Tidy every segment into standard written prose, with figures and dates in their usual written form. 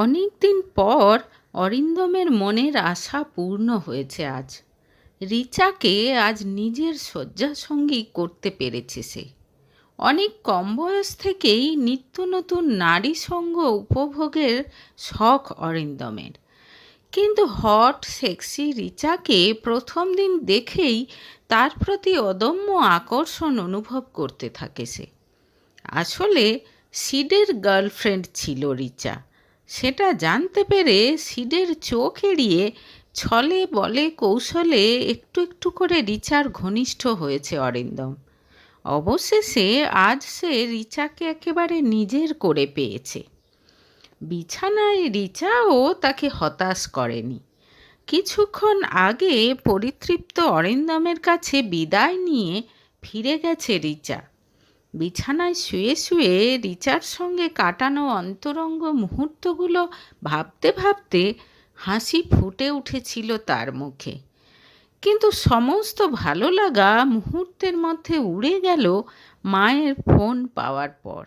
অনেক দিন পর অরিন্দমের মনের আশা পূর্ণ হয়েছে আজ। রিচাকে আজ নিজের শয্যাসঙ্গী করতে পেরেছে সে। অনেক কম বয়স থেকেই নিত্য নতুন নারী সঙ্গ উপভোগের শখ অরিন্দমের। কিন্তু হট সেক্সি রিচাকে প্রথম দিন দেখেই তার প্রতি অদম্য আকর্ষণ অনুভব করতে থাকে সে। আসলে সিডের গার্লফ্রেন্ড ছিল রিচা। সেটা জানতে পেরে সিডের চোখ এড়িয়ে ছলে বলে কৌশলে একটু একটু করে রিচার ঘনিষ্ঠ হয়েছে অরিন্দম। অবশেষে আজ সে রিচাকে একেবারে নিজের করে পেয়েছে। বিছানায় রিচাও তাকে হতাশ করেনি। কিছুক্ষণ আগে পরিতৃপ্ত অরিন্দমের কাছে বিদায় নিয়ে ফিরে গেছে রিচা। বিছানায় শুয়ে শুয়ে রিচার সঙ্গে কাটানো অন্তরঙ্গ মুহূর্তগুলো ভাবতে ভাবতে হাসি ফুটে উঠেছিল তার মুখে। কিন্তু সমস্ত ভালো লাগা মুহূর্তের মধ্যে উড়ে গেল মায়ের ফোন পাওয়ার পর।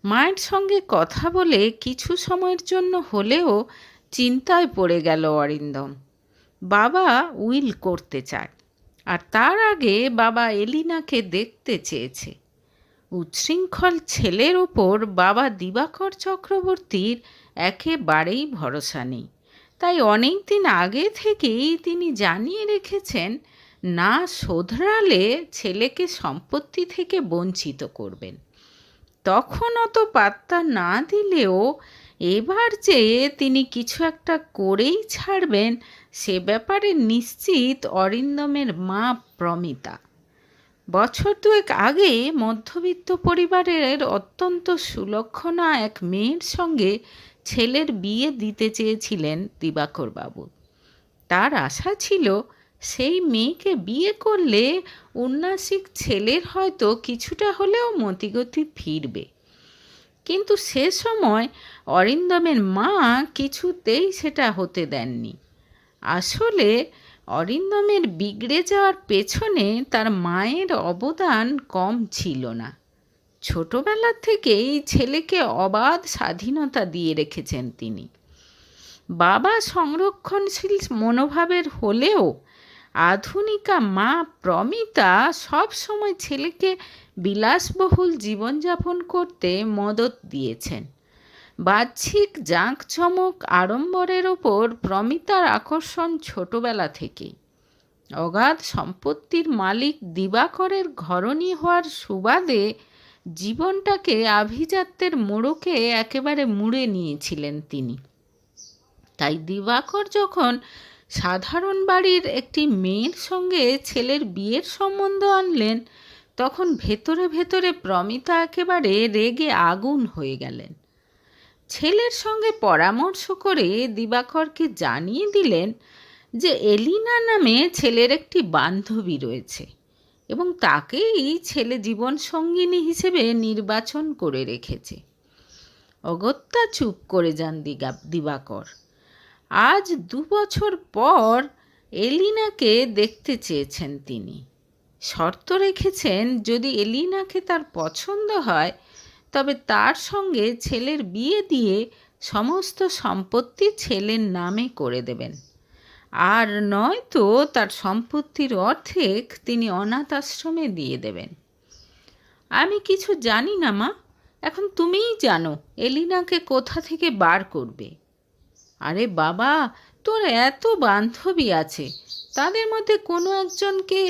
মায়ের সঙ্গে কথা বলে কিছু সময়ের জন্য হলেও চিন্তায় পড়ে গেল অরিন্দম। বাবা উইল করতে চায়, আর তার আগে বাবা এলিনাকে দেখতে চেয়েছে। উচ্ছৃঙ্খল ছেলের ওপর বাবা দিবাকর চক্রবর্তীর একেবারেই ভরসা নেই। তাই অনেক দিন আগে থেকেই তিনি জানিয়ে রেখেছেন, না শোধরালে ছেলেকে সম্পত্তি থেকে বঞ্চিত করবেন। তখন অত পাত্তা না দিলেও এবার যে তিনি কিছু একটা করেই ছাড়বেন সে ব্যাপারে নিশ্চিত অরিন্দমের মা প্রমিতা। বছর দুয়েক আগে মধ্যবিত্ত পরিবারের অত্যন্ত সুলক্ষণা এক মেয়ের সঙ্গে ছেলের বিয়ে দিতে চেয়েছিলেন দিবাকরবাবু। তার আশা ছিল সেই মেয়েকে বিয়ে করলে উন্নাসিক ছেলের হয়তো কিছুটা হলেও মতিগতি ফিরবে। কিন্তু সে সময় অরিন্দমের মা কিছুতেই সেটা হতে দেননি। আসলে অরিন্দমের বিগড়ে যাওয়ার পেছনে তার মায়ের অবদান কম ছিল না। ছোটবেলা থেকেই ছেলেকে অবাধ স্বাধীনতা দিয়ে রেখেছেন তিনি। বাবা সংরক্ষণশীল মনোভাবের হলেও আধুনিকা মা প্রমিতা সব সময় ছেলেকে বিলাসবহুল জীবনযাপন করতে মদত দিয়েছেন। বাহ্যিক জাঁকজমক আড়ম্বরের ওপর প্রমিতার আকর্ষণ ছোটবেলা থেকেই। অগাধ সম্পত্তির মালিক দিবাকরের ঘরণী হওয়ার সুবাদে জীবনটাকে আভিজাত্যের মোড়কে একেবারে মুড়ে নিয়েছিলেন তিনি। তাই দিবাকর যখন সাধারণ বাড়ির একটি মেয়ের সঙ্গে ছেলের বিয়ের সম্বন্ধ আনলেন, তখন ভেতরে ভেতরে প্রমিতা একেবারে রেগে আগুন হয়ে গেলেন। ছেলের সঙ্গে পরামর্শ করে দিবাকরকে জানিয়ে দিলেন যে এলিনা নামে ছেলের একটি বান্ধবী রয়েছে এবং তাকেই ছেলে জীবন সঙ্গিনী হিসেবে নির্বাচন করে রেখেছে। অগত্যা চুপ করে যান দিবাকর। আজ 2 বছর পর এলিনাকে দেখতে চেয়েছেন তিনি। শর্ত রেখেছেন যদি এলিনাকে তার পছন্দ হয় তবে তার সঙ্গে ছেলের বিয়ে দিয়ে সমস্ত সম্পত্তি ছেলের নামে করে দেবেন, আর নয়তো তার সম্পত্তির অর্ধেক তিনি অনাথ আশ্রমে দিয়ে দেবেন। আমি কিছু জানি না মা, এখন তুমিই জানো এলিনাকে কোথা থেকে বার করবে। আরে বাবা, তোর এত বান্ধবী আছে, তাদের মধ্যে কোনো একজনকে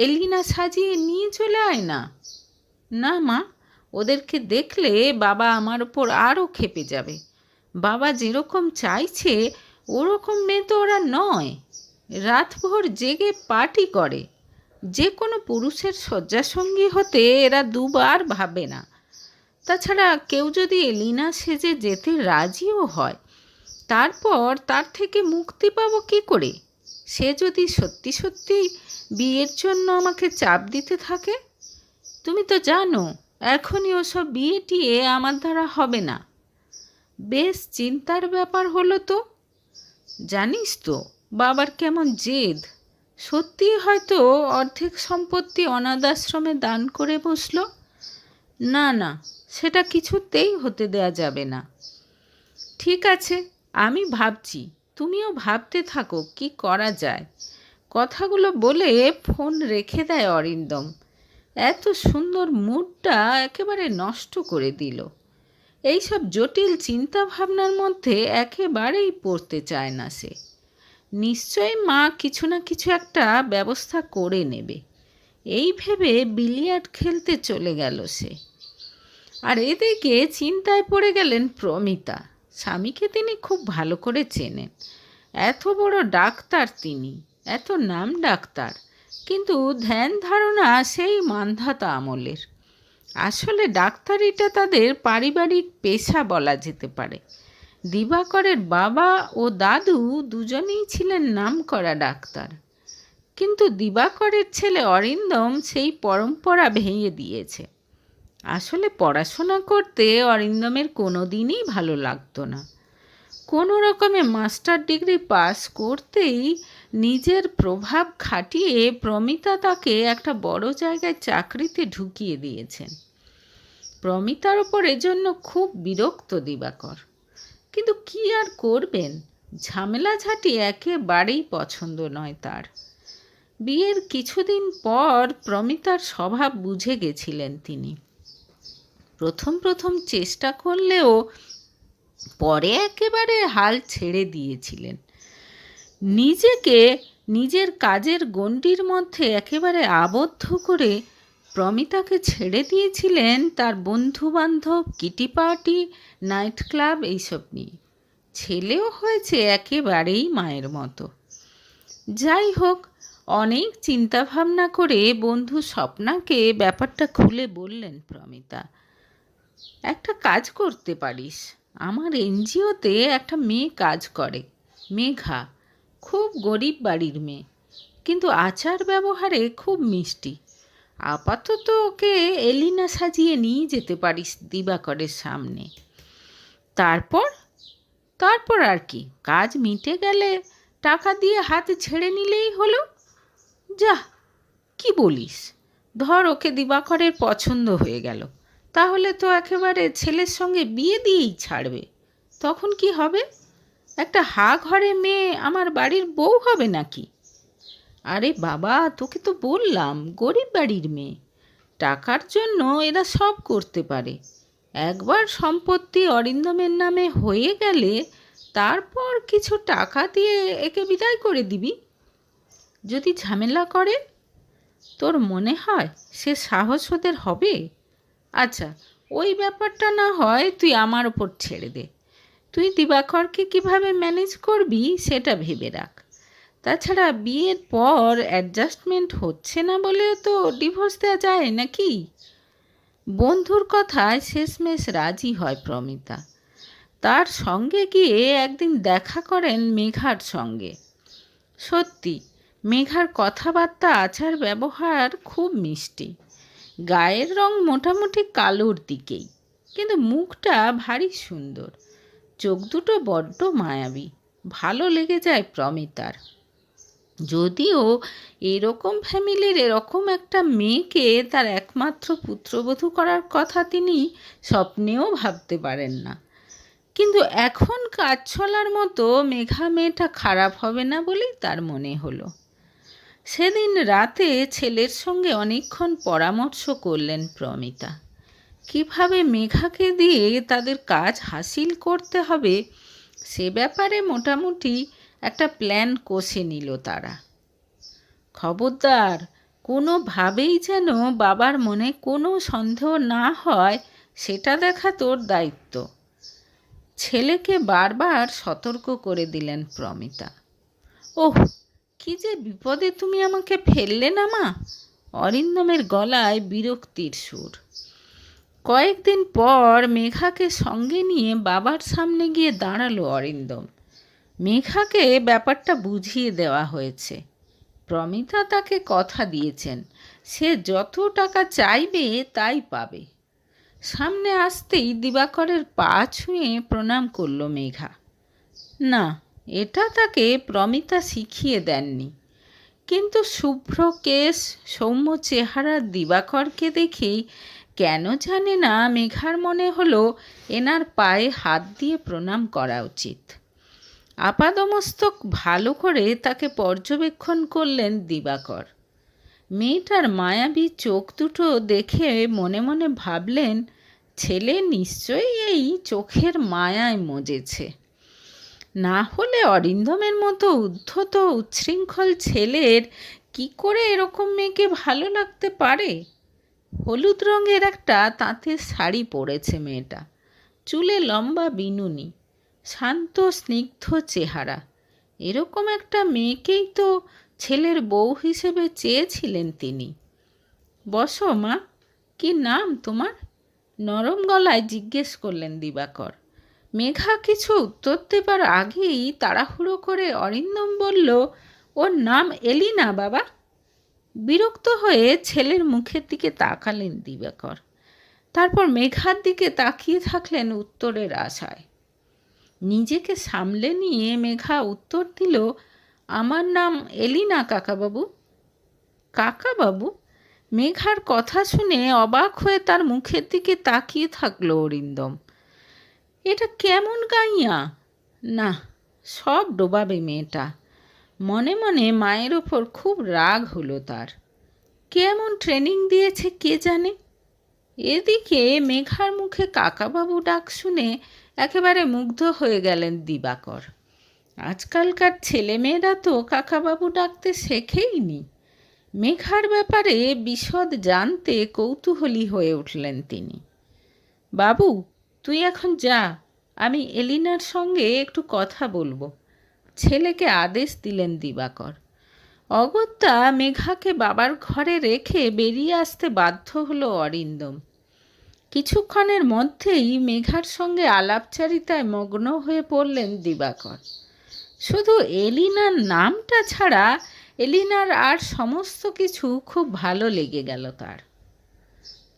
এলিনা সাজিয়ে নিয়ে চলে আয় না। না মা, ওদেরকে দেখলে বাবা আমার ওপর আরও ক্ষেপে যাবে। বাবা যেরকম চাইছে ওরকম মেয়ে তো ওরা নয়। রাতভর জেগে পার্টি করে। যে কোনো পুরুষের শয্যাসঙ্গী হতে এরা দুবার ভাবে না। তাছাড়া কেউ যদি এলিনা সেজে যেতে রাজিও হয়, তারপর তার থেকে মুক্তি পাবো কী করে? সে যদি সত্যি সত্যি বিয়ের জন্য আমাকে চাপ দিতে থাকে। তুমি তো জানো এখনই ওসব বিয়ে টিয়ে আমার দ্বারা হবে না। বেশ চিন্তার ব্যাপার হলো তো। জানিস তো বাবার কেমন জেদ। সত্যি হয়তো অর্ধেক সম্পত্তি অনাথ আশ্রমে দান করে বসলো। না না, সেটা কিছুতেই হতে দেয়া যাবে না। ঠিক আছে, আমি ভাবছি, তুমিও ভাবতে থাকো কি করা যায়। কথাগুলো বলে ফোন রেখে দেয় অরিন্দম। এত সুন্দর মুডটা একেবারে নষ্ট করে দিল। এইসব জটিল চিন্তা ভাবনার মধ্যে একেবারেই পড়তে চায় না সে। নিশ্চয়ই মা কিছু না কিছু একটা ব্যবস্থা করে নেবে, এই ভেবে বিলিয়ার্ড খেলতে চলে গেল সে। আর এদিকে চিন্তায় পড়ে গেলেন প্রমিতা। স্বামীকে তিনি খুব ভালো করে চেনেন। এত বড় ডাক্তার তিনি, এত নাম ডাক্তার, কিন্তু ধ্যান ধারণা সেই মান্ধাতা আমলের। আসলে ডাক্তারিটা তাদের পারিবারিক পেশা বলা যেতে পারে। দিবাকরের বাবা ও দাদু দুজনেই ছিলেন নামকরা ডাক্তার, কিন্তু দিবাকরের ছেলে অরিন্দম সেই পরম্পরা ভেঙে দিয়েছে। আসলে পড়াশোনা করতে অরিন্দমের কোনো দিনই ভালো লাগতো না। কোনো রকমে মাস্টার ডিগ্রি পাস করতেই নিজের প্রভাব খাটিয়ে প্রমিতা তাকে একটা বড় জায়গায় চাকরিতে ঢুকিয়ে দিয়েছেন। প্রমিতার ওপর এজন্য খুব বিরক্ত দিবাকর, কিন্তু কি আর করবেন, ঝামেলাঝাটি একেবারেই পছন্দ নয় তার। বিয়ের কিছুদিন পর প্রমিতার স্বভাব বুঝে গেছিলেন তিনি। প্রথম প্রথম চেষ্টা করলেও পরে একেবারে হাল ছেড়ে দিয়েছিলেন। নিজেকে নিজের কাজের গণ্ডির মধ্যে একেবারে আবদ্ধ করে প্রমিতাকে ছেড়ে দিয়েছিলেন তার বন্ধুবান্ধব, কিটি পার্টি, নাইট ক্লাব এইসব নিয়ে। ছেলেও হয়েছে একেবারেই মায়ের মতো। যাই হোক, অনেক চিন্তাভাবনা করে বন্ধু স্বপ্নাকে ব্যাপারটা খুলে বললেন প্রমিতা। একটা কাজ করতে পারিস, আমার এনজিওতে একটা মেয়ে কাজ করে, মেঘা। খুব গরিব বাড়ির মেয়ে, কিন্তু আচার ব্যবহারে খুব মিষ্টি। আপাতত ওকে এলিনা সাজিয়ে নিয়ে যেতে পারিস দিবাকরের সামনে। তারপর তারপর আর কি, কাজ মিটে গেলে টাকা দিয়ে হাতে ছেড়ে নিলেই হলো। যা, কি বলিস? ধর ওকে দিবাকরের পছন্দ হয়ে গেল, তাহলে তো একেবারে ছেলের সঙ্গে বিয়ে দিয়েই ছাড়বে। তখন কি হবে? একটা হা ঘরে মেয়ে আমার বাড়ির বউ হবে নাকি? আরে বাবা, তোকে তো বললাম গরিব বাড়ির মেয়ে। টাকার জন্য এরা সব করতে পারে। একবার সম্পত্তি অরিন্দমের নামে হয়ে গেলে তারপর কিছু টাকা দিয়ে একে বিদায় করে দিবি। যদি ঝামেলা করে, তোর মনে হয় সে সাহস ওদের হবে? আচ্ছা, ওই ব্যাপারটা না হয় তুই আমার ওপর ছেড়ে দে। তুই দিবাকরকে কিভাবে ম্যানেজ করবি সেটা ভেবে রাখ। তাছাড়া বিয়ের পর অ্যাডজাস্টমেন্ট হচ্ছে না বলেও তো ডিভোর্স দেওয়া যায় নাকি? বন্ধুর কথায় শেষমেশ রাজি হয় প্রমিতা। তার সঙ্গে গিয়ে একদিন দেখা করেন মেঘার সঙ্গে। সত্যি, মেঘার কথাবার্তা, আচার ব্যবহার খুব মিষ্টি। গায়ের রং মোটামুটি কালোর দিকেই, কিন্তু মুখটা ভারী সুন্দর। চোখ দুটো বড্ড মায়াবী। ভালো লেগে যায় প্রমিতার। যদিও এরকম ফ্যামিলির এরকম একটা মেয়েকে তার একমাত্র পুত্রবধূ করার কথা তিনি স্বপ্নেও ভাবতে পারেন না, কিন্তু এখন কাজ চলার মতো মেঘা মেয়েটা খারাপ হবে না বলেই তার মনে হলো। সেদিন রাতে ছেলের সঙ্গে অনেকক্ষণ পরামর্শ করলেন প্রমিতা। কিভাবে মেঘাকে দিয়ে তাদের কাজ হাসিল করতে হবে সে ব্যাপারে মোটামুটি একটা প্ল্যান কষে নিল তারা। খবরদার, কোনোভাবেই যেন বাবার মনে কোনো সন্দেহ না হয় সেটা দেখা তোর দায়িত্ব, ছেলেকে বারবার সতর্ক করে দিলেন প্রমিতা। ওহ, কি যে বিপদে তুমি আমাকে ফেললে না মা! অরিন্দমের গলায় বিরক্তির সুর। কয়েকদিন পর মেঘাকে সঙ্গে নিয়ে বাবার সামনে গিয়ে দাঁড়ালো অরিন্দম। মেঘাকে ব্যাপারটা বুঝিয়ে দেওয়া হয়েছে। প্রমিতা তাকে কথা দিয়েছেন সে যত টাকা চাইবে তাই পাবে। সামনে আসতেই দিবাকরের পা ছুঁয়ে প্রণাম করল মেঘা। না, এটা তাকে প্রমিতা শিখিয়ে দেননি, কিন্তু শুভ্র কেশ, সৌম্য চেহারার দিবাকরকে দেখেই কেন জানে না মেঘার মনে হলো এনার পায়ে হাত দিয়ে প্রণাম করা উচিত। আপাদমস্তক ভালো করে তাকে পর্যবেক্ষণ করলেন দিবাকর। মেয়েটার মায়াবী চোখ দুটো দেখে মনে মনে ভাবলেন, ছেলে নিশ্চয়ই এই চোখের মায়ায় মজেছে, না হলে অরিন্দমের মতো উদ্ধত উচ্ছৃঙ্খল ছেলের কি করে এরকম মেয়েকে ভালো লাগতে পারে। হলুদ রঙের একটা তাঁতের শাড়ি পরেছে মেয়েটা, চুলে লম্বা বিনুনি, শান্ত স্নিগ্ধ চেহারা। এরকম একটা মেয়েকেই তো ছেলের বউ হিসেবে চেয়েছিলেন তিনি। বসো মা, কি নাম তোমার? নরম গলায় জিজ্ঞেস করলেন দিবাকর। মেঘা কিছু উত্তর দেবার আগেই তাড়াহুড়ো করে অরিন্দম বলল, ওর নাম এলিনা বাবা। বিরক্ত হয়ে ছেলের মুখের দিকে তাকালেন দিবাকর, তারপর মেঘার দিকে তাকিয়ে থাকলেন উত্তরের আশায়। নিজেকে সামলে নিয়ে মেঘা উত্তর দিল, আমার নাম এলিনা কাকাবাবু। কাকাবাবু? মেঘার কথা শুনে অবাক হয়ে তার মুখের দিকে তাকিয়ে থাকলো অরিন্দম। এটা কেমন গাইয়া? না, সব ডোবাবে মেয়েটা। মনে মনে মায়ের ওপর খুব রাগ হলো তার। কেমন ট্রেনিং দিয়েছে কে জানে। এদিকে মেঘার মুখে কাকাবাবু ডাক শুনে একেবারে মুগ্ধ হয়ে গেলেন দিবাকর। আজকালকার ছেলেমেয়েরা তো কাকাবাবু ডাকতে শেখেইনি। মেঘার ব্যাপারে বিশদ জানতে কৌতূহলী হয়ে উঠলেন তিনি। বাবু, তুই এখন যা, আমি এলিনার সঙ্গে একটু কথা বলবো, ছেলেকে আদেশ দিলেন দিবাকর। অগত্যা মেঘাকে বাবার ঘরে রেখে বেরিয়ে আসতে বাধ্য হলো অরিন্দম। কিছুক্ষণের মধ্যেই মেঘার সঙ্গে আলাপচারিতায় মগ্ন হয়ে পড়লেন দিবাকর। শুধু এলিনার নামটা ছাড়া এলিনার আর সমস্ত কিছু খুব ভালো লেগে গেল তার।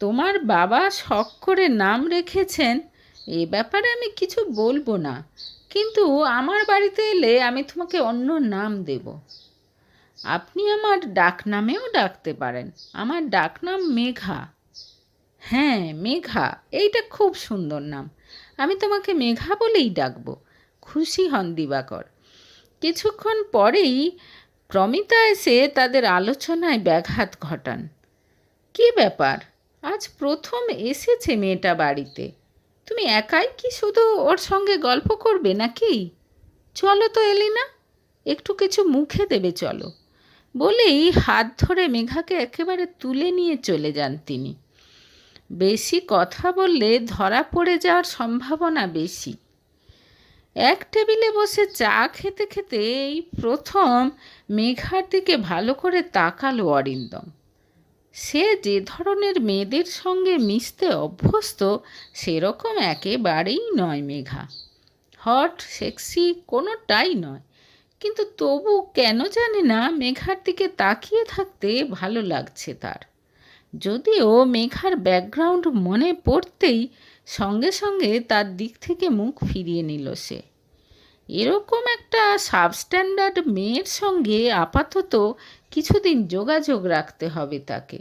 তোমার বাবা শখ করে নাম রেখেছেন, এ ব্যাপারে আমি কিছু বলবো না, কিন্তু আমার বাড়িতে এলে আমি তোমাকে অন্য নাম দেব। আপনি আমার ডাকনামেও ডাকতে পারেন, আমার ডাকনাম মেঘা। হ্যাঁ, মেঘা, এইটা খুব সুন্দর নাম, আমি তোমাকে মেঘা বলেই ডাকবো। খুশি হন দিবাকর। কিছুক্ষণ পরেই প্রমিতা এসে তাদের আলোচনায় ব্যাঘাত ঘটান। কী ব্যাপার, আজ প্রথম এসেছে মেয়েটা বাড়িতে, তুমি একাই কি শুধু ওর সঙ্গে গল্প করবে নাকি? চলো তো এলিনা, একটু কিছু মুখে দেবে চলো, বলেই হাত ধরে মেঘাকে একেবারে তুলে নিয়ে চলে যান তিনি। বেশি কথা বললে ধরা পড়ে যাওয়ার সম্ভাবনা বেশি। এক টেবিলে বসে চা খেতে খেতে এই প্রথম মেঘার দিকে ভালো করে তাকালো অরিন্দম। সে যে ধরনের মেয়েদের সঙ্গে মিশতে অভ্যস্ত সেরকম একেবারেই নয় মেঘা। হট সেক্সি কোনোটাই নয়, কিন্তু তবু কেন জানে না মেঘার দিকে তাকিয়ে থাকতে ভালো লাগছে তার। যদিও মেঘার ব্যাকগ্রাউন্ড মনে পড়তেই সঙ্গে সঙ্গে তার দিক থেকে মুখ ফিরিয়ে নিল সে। এরকম একটা সাবস্ট্যান্ডার্ড মেয়ের সঙ্গে আপাতত কিছুদিন যোগাযোগ রাখতে হবে তাকে।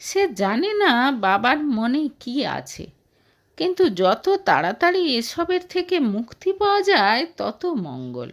সে জানে না বাবার মনে কি আছে, কিন্তু যত তাড়াতাড়ি এসবের থেকে মুক্তি পাওয়া যায় তত মঙ্গল।